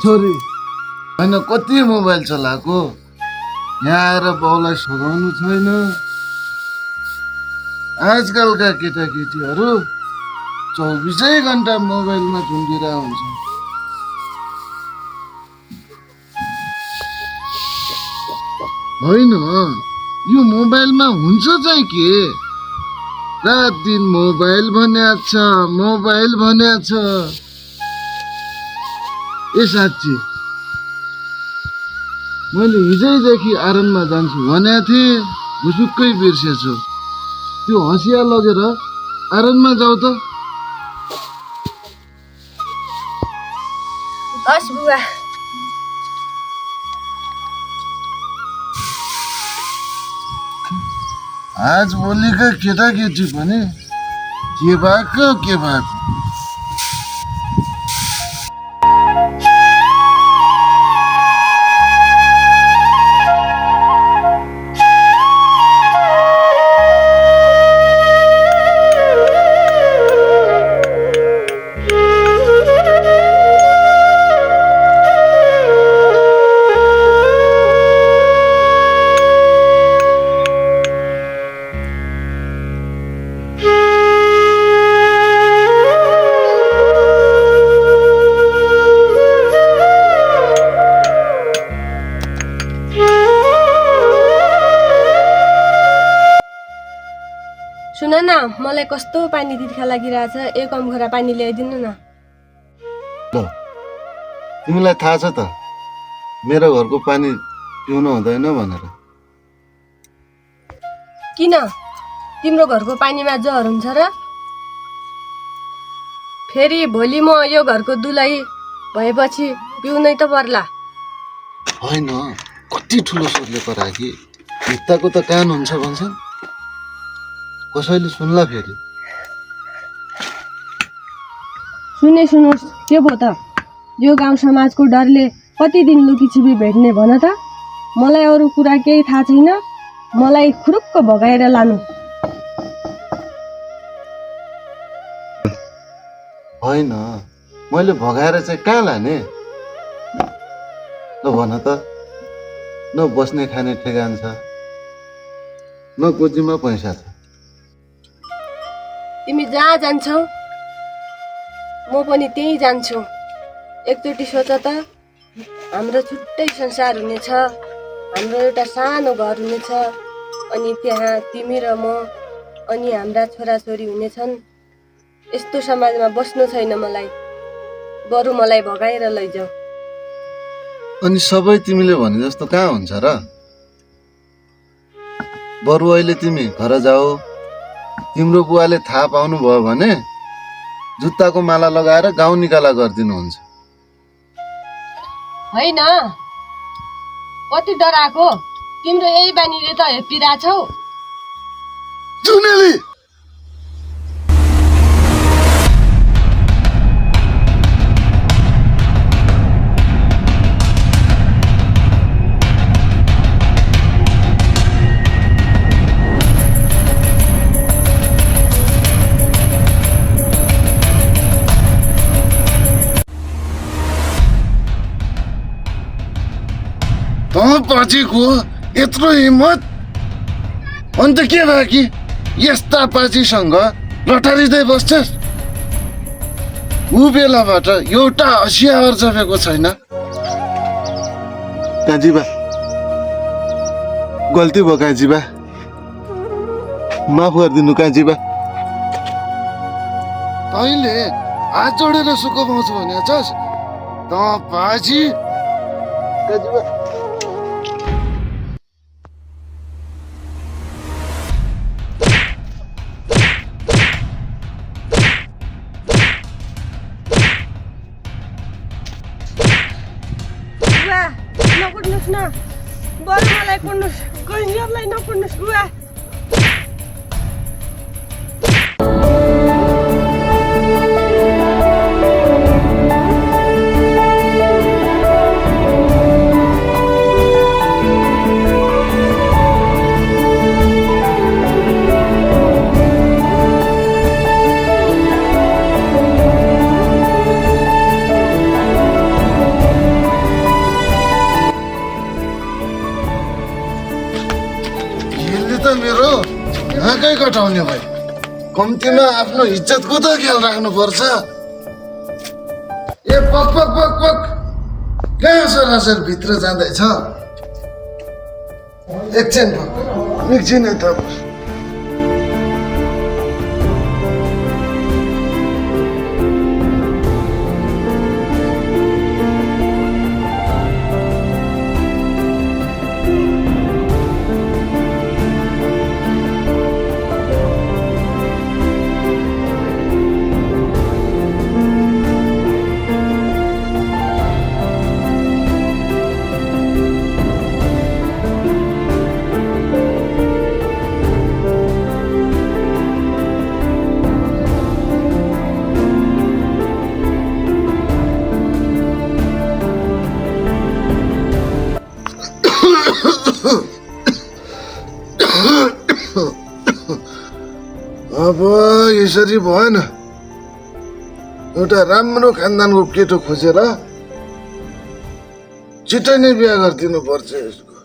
छोरी होइन कति मोबाइल चलाएको यहाँ आएर बाउलाई सघाउनु छैन। आजकलका केटाकेटीहरू 24 घन्टा मोबाइलमा झुन्डिरहेको हुन्छ। होइन यो मोबाइलमा हुन्छ चाहिँ के, रात दिन मोबाइल भन्या छ। ए साँच्ची मैले हिजैदेखि आरनमा जान्छु भनेको थिएँ, भुसुक्कै बिर्सेछु। त्यो हँसिया लगेर आरनमा जाऊ त। हस् बुवा। आज भोलिका केटाकेटी पनि के भएको। सुन न, मलाई कस्तो पानी तिर्खा लागिरहेछ, एक अम्घरा पानी ल्याइदिनु न। ल तिमीलाई थाहा छ त मेरो घरको पानी पिउनु हुँदैन भनेर। किन तिम्रो घरको पानीमा जहर हुन्छ र? फेरि भोलि म यो घरको दुलै भएपछि पिउनै त पर्ला। होइन कति ठुलो स्वरले परा कि भित्ताको त कान हुन्छ भन्छन्, कसैले सुन्ला फेरि। सुन्नुहोस् के भयो त? यो गाउँ समाजको डरले कति दिन लुकीछिपी भेट्ने भन त? मलाई अरू कुरा केही थाहा छैन, मलाई खुरुक्क भगाएर लानु। होइन मैले भगाएर चाहिँ कहाँ लाने? ल भन त, न बस्ने खाने ठेगान छ, न गोजीमा पैसा छ। तिमी जहाँ जान्छौ म पनि त्यही जान्छु। एकचोटि सोच त, हाम्रो छुट्टै संसार हुनेछ, हाम्रो एउटा सानो घर हुनेछ, अनि त्यहाँ तिमी र म अनि हाम्रा छोराछोरी हुनेछन्। यस्तो समाजमा बस्नु छैन मलाई, बरु मलाई भगाएर लैजाऊ। अनि सबै तिमीले भने जस्तो कहाँ हुन्छ र? बरु अहिले तिमी घर जाऊ, तिम्रो बुवाले थाहा पाउनु भयो भने जुत्ताको माला लगाएर गाउँ निकाला गरिदिनुहुन्छ। होइन कति डराएको, तिम्रो यही बानीले त हेपिरहेछौ। जुनेली पाचीको यत्रो हिम्मत? अन्त के भयो कि यस्ता पाचीसँग लटारिँदै बस्छस्? ऊ बेलाबाट एउटा हँसिया अर्जपेको छैन। काजीबा गल्ती भयो काजीबा, माफ गरिदिनु काजीबा। तैँले हात जोडेर सुख पाउँछु भने छस् त पाची। काजीबा नकुट्नुहोस् न, बरु मलाई कुट्नुहोस्, गैनीहरूलाई नकुट्नुहोस् बुवा। नाकै कटाउने भाइ कम्तीमा आफ्नो इज्जतको त ख्याल राख्नुपर्छ ए पक पक पक पक कहाँ सरासर भित्र जाँदैछ एकछिन यता बस अब यसरी भएन एउटा राम्रो खानदानको केटो खोजेर छिट्टै नै बिहा गरिदिनु पर्छ यसको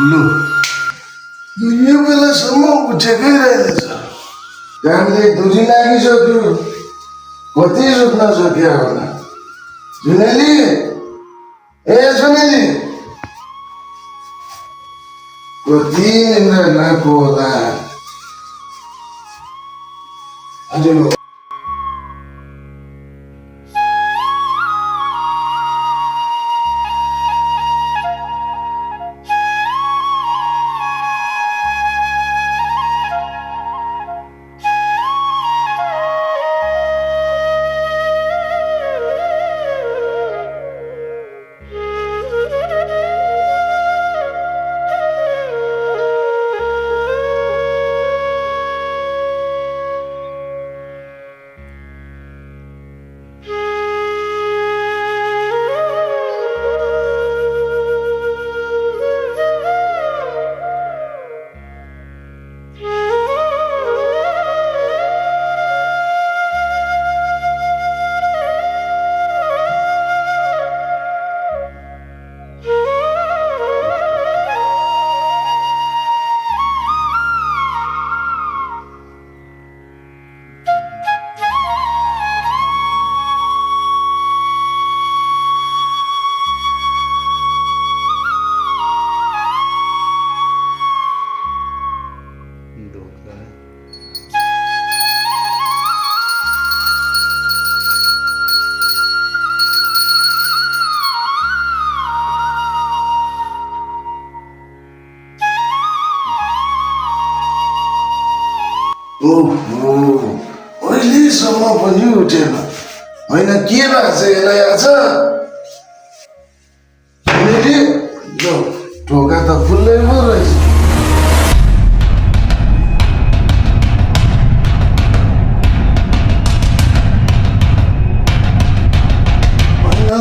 लु यो बेलासम्म उठेकै रहेछ कामले धुरी लागिसक्यो कति सुत्न सक्यो होला जुनेली ए जुनेली कति निन्द्रा लाग्यो होला हजुर अहिलेसम्म पनि उठेन होइन के भएको छ यसलाई आज ढोका त खुल्लै पो रहेछ होइन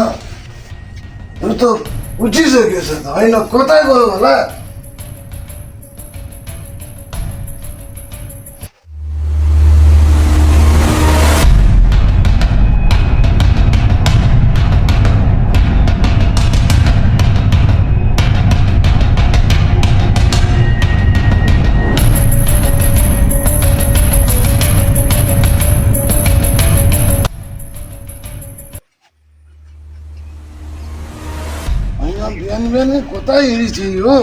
यो त उठिसकेछ त होइन कता गयो होला बिहान बिहानै कता हिँडिछ यो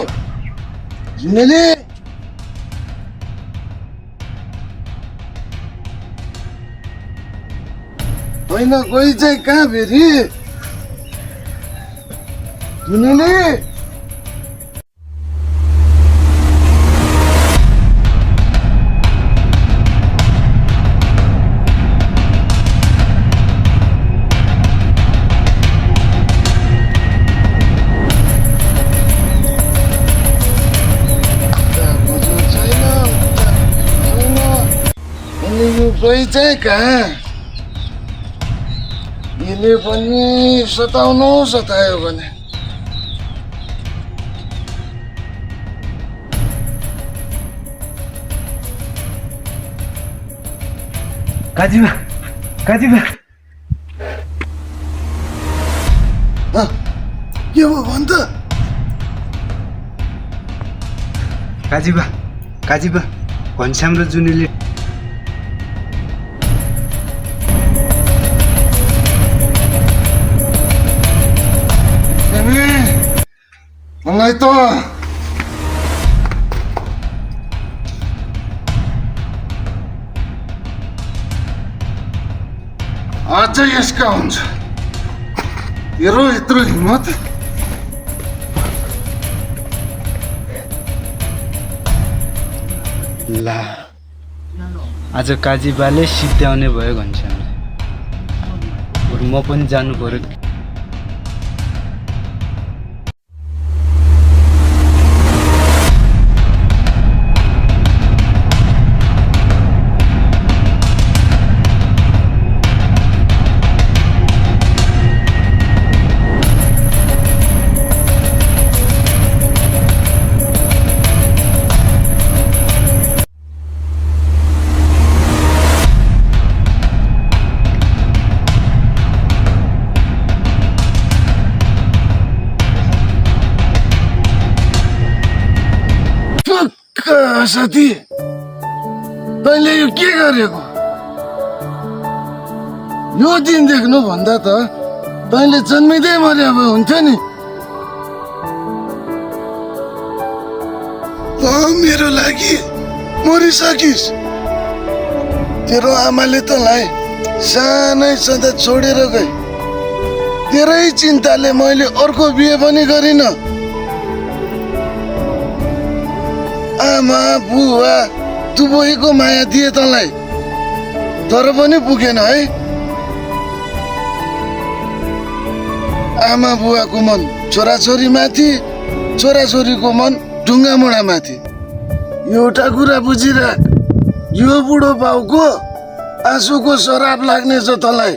जुनेली होइन कोही चाहिँ कहाँ फेरि जुनेली कोही चाहिँ कहाँ यसले पनि सतायो भने काजीबा काजीबा के हो भन् त काजीबा काजीबा घनश्याम र जुनीले मलाई त अझै यसका हुन्छ तेरो यत्रो हिम्मत ला आज काजीबाले सिद्ध्याउने भयो घनश्यामले बरु म पनि जानु पर्यो साथी तैँले यो के गरेको यो दिन देख्नु भन्दा त तैँले जन्मिँदै मर्या भए हुन्थ्यो नि मेरो लागि मरिसकिस् तेरो आमाले तँलाई सानै सदा छोडेर गए तेरै चिन्ताले मैले अर्को बिहे पनि गरिनँ आमा बुवा दुवैको माया दिए तँलाई तर पनि पुगेन है आमा बुवाको मन छोराछोरी माथि छोराछोरीको मन ढुङ्गा मुढा माथि एउटा कुरा बुझिराख यो बुढो बाउको आँसुको शराब लाग्नेछ तँलाई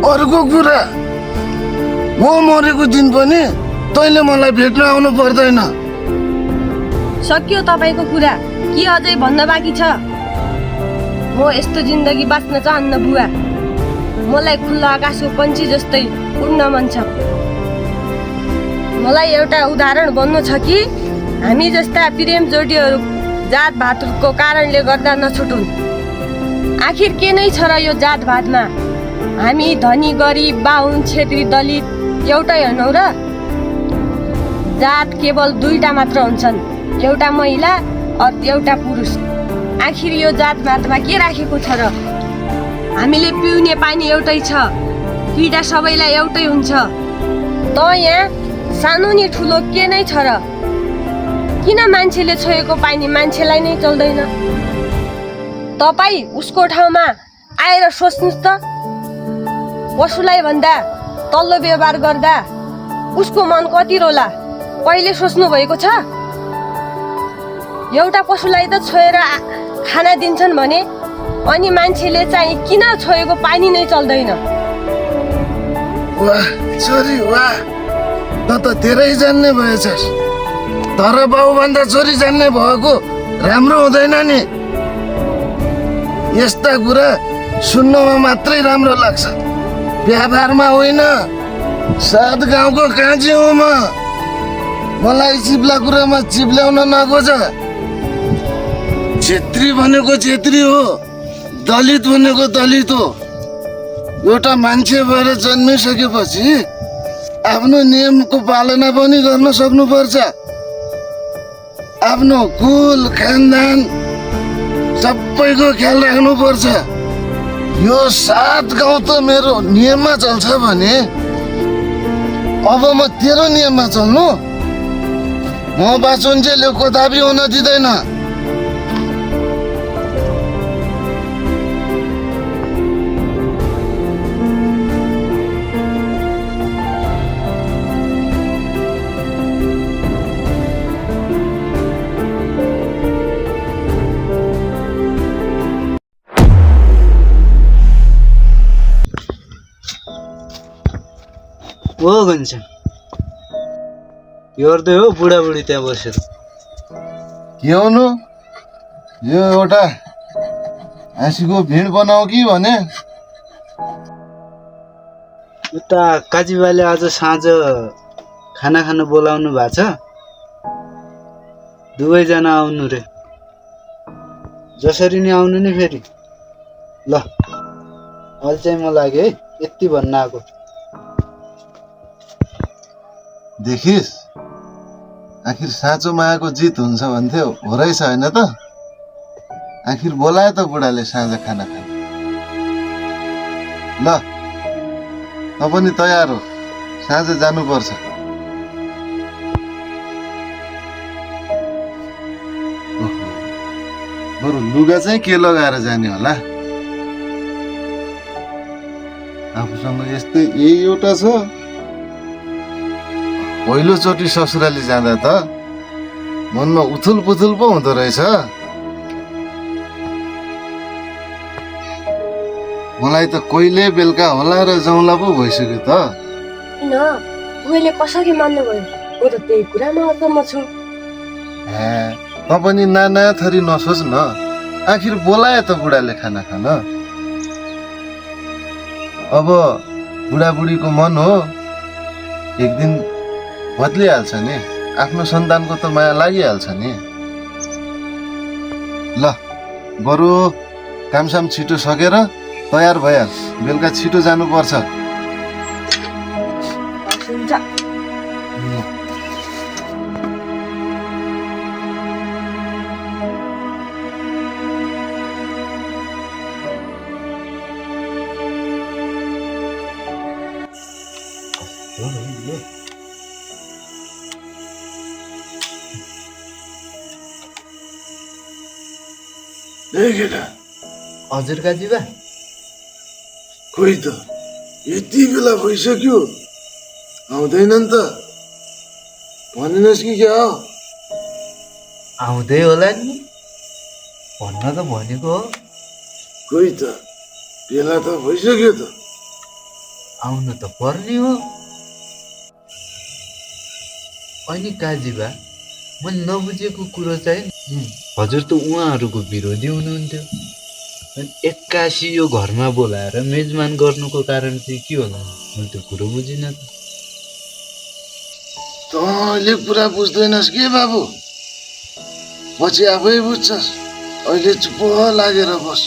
अर्को कुरा म मरेको दिन पनि तैँले मलाई भेट्न आउनु पर्दैन सक्यो तपाईँको कुरा के अझै भन्न बाँकी छ म यस्तो जिन्दगी बाँच्न चाहन्न बुवा मलाई खुल्ला आकाशको पन्छी जस्तै उड्न मन छ मलाई एउटा उदाहरण बन्नु छ कि हामी जस्ता प्रेम जोडीहरू जात भातको कारणले गर्दा नछुटुन् आखिर के नै छ र यो जात भातमा हामी धनी गरिब बाहुन छेत्री दलित एउटै होइनौ र जात केवल दुईटा मात्र हुन्छन् एउटा महिला एउटा पुरुष आखिर यो जात भातमा के राखेको छ र हामीले पिउने पानी एउटै छ पिडा सबैलाई एउटै हुन्छ त यहाँ सानो नि ठुलो के नै छ र किन मान्छेले छोएको पानी मान्छेलाई नै चल्दैन तपाईँ उसको ठाउँमा आएर सोच्नुहोस् त पशुलाई भन्दा तल्लो व्यवहार गर्दा उसको मन कति रोला पहिले सोच्नु भएको छ एउटा पशुलाई त छोएर खाना दिन्छन् भने अनि मान्छेले चाहिँ किन छोएको पानी नै चल्दैन वाह छोरी वाह त धेरै जान्ने भएछस् तर बाउभन्दा छोरी जान्ने भएको राम्रो हुँदैन नि यस्ता कुरा सुन्नमा मात्रै राम्रो लाग्छ व्यापारमा होइन सात गाउँको काँची हो मलाई चिप्ला कुरामा चिप्ल्याउन नखोज छेत्री भनेको छेत्री हो दलित भनेको दलित हो एउटा मान्छे भएर जन्मिसकेपछि आफ्नो नियमको पालना पनि गर्न सक्नुपर्छ आफ्नो कुल खानदान सबैको ख्याल राख्नुपर्छ यो सात गाउँ त मेरो नियममा चल्छ भने अब म तेरो नियममा चल्नु म बाँचुन्जेल यो कदापि हुन दिँदैन ओ घनश्याम हेर्दै हो बुढाबुढी त्यहाँ बसेर। के हुनु यो एउटा हाँसीको भिड बनाऊ कि भने उता काजीबाले आज साँझ खाना खान बोलाउनु भएको छ, दुवैजना आउनु रे। जसरी नि आउनु नि फेरि। ल अहिले चाहिँ म लाग्यो है, यति भन्न आएको। देखिस् आखिर साँचो मायाको जित हुन्छ भन्थ्यो, हो रहेछ होइन त? आखिर बोलायो त बुढाले साँझ खाना खान। ल त पनि तयार हो, साँझ जानुपर्छ। ओहो, बरु लुगा चाहिँ के लगाएर जाने होला? आफूसँग यस्तै यही एउटा छ। पहिलोचोटि ससुराली जाँदा त मनमा उथुल पुथुल पो हुँदो रहेछ। मलाई त कहिले बेलुका होला र जाउँला पो भइसक्यो त। किन उहिले कसरी मान्नुभयो? म त त्यही कुरामा अचम्म छु। हे त पनि नाना थरी नसोच न, आखिर बोलाए त बुढाले खाना खान। अब बुढाबुढीको मन हो, एक दिन बदलिहाल्छ नि, आफ्नो सन्तानको त माया लागिहाल्छ नि। ल बरु कामसाम छिटो सकेर तयार भइहाल, बेलुका छिटो जानुपर्छ। हुन्छ। केटा हजुर काजीबा। खोइ त यति बेला भइसक्यो, आउँदैनन् त? भनिनस् कि क्या हो? आउँदै होला नि, भन्न त भनेको हो। खोइ त बेला त भइसक्यो त। आउनु त पर्ने हो। अनि काजीबा मैले नबुझेको कुरो चाहिँ हजुर त उहाँहरूको विरोधी हुनुहुन्थ्यो, अनि एक्कासी यो घरमा बोलाएर मेजमान गर्नुको कारण चाहिँ के होला? मैले त्यो कुरो बुझिनँ त। तँले पुरा बुझ्दैनस् के बाबु? पछि आफै बुझ्छस्, अहिले चुप लागेर बस।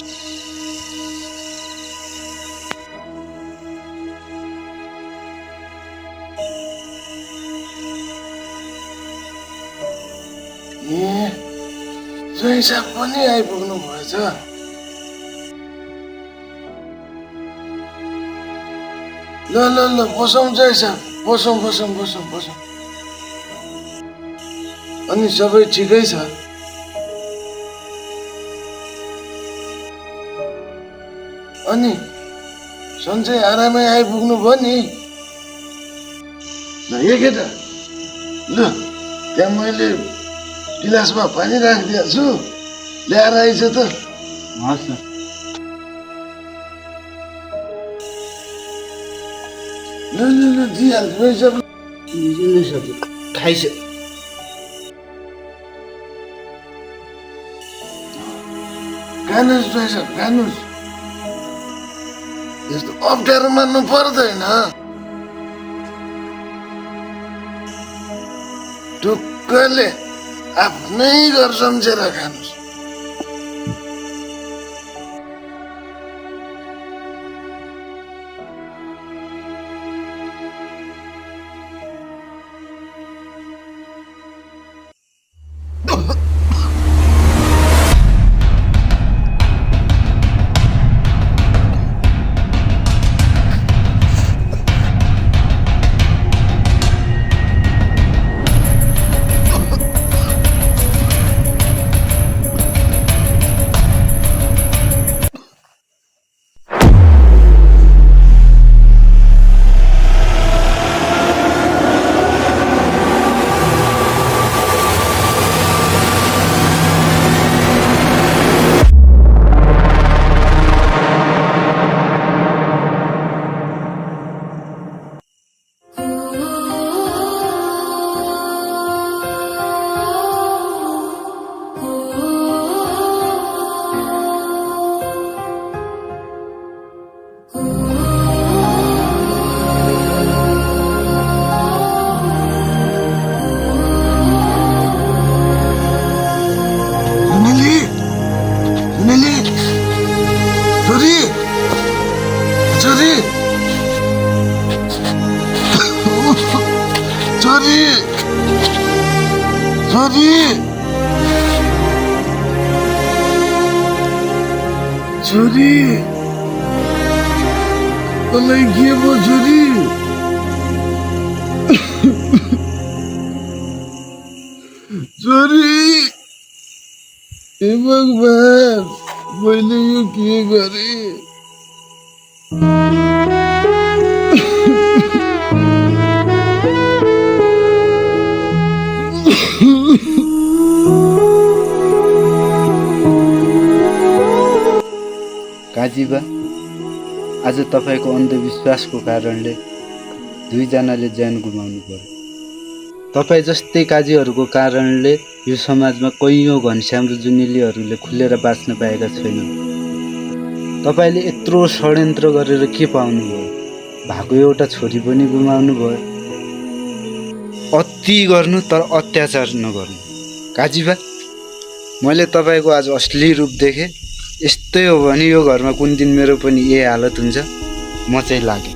ज्वाइँ साहब पनि आइपुग्नु भएछ। ल ल ल बसौँ ज्वाइँ साहब, बसौँ बसौँ बसौँ बसौँ। अनि सबै ठिकै छ? अनि सन्चै आरामै आइपुग्नु भयो नि? ल ए केटा, ल त्यहाँ मैले गिलासमा पानी राखिदिएको छु, ल्याएर आइज त। हस् न। ल ल ल दिइहाल्छु है सब। खाइसक्यो। खानुहोस् ज्वाइँ साहब, खानुहोस्। यस्तो अप्ठ्यारो मान्नु पर्दैन। ढुक्कले आफ्नै घर सम्झेर खानुहोस्। छोरी छोरी छोरी तँलाई के भयो छोरी छोरी हे भगवान मैले यो के गरेँ काजीबा आज तपाईँको अन्धविश्वासको कारणले दुईजनाले ज्यान गुमाउनु पर्यो। तपाईँ जस्तै काजीहरूको कारणले यो समाजमा कैयौँ घनश्याम र जुनेलीहरूले खुलेर बाँच्न पाएका छैनन्। तपाईँले यत्रो षड्यन्त्र गरेर के पाउनुभयो? भएको एउटा छोरी पनि गुमाउनु भयो। अति गर्नु तर अत्याचार नगर्नु। काजीबा मैले तपाईँको आज असली रूप देखेँ। यस्तै हो भने यो घरमा कुन दिन मेरो पनि यही हालत हुन्छ म चाहिँ लागेँ।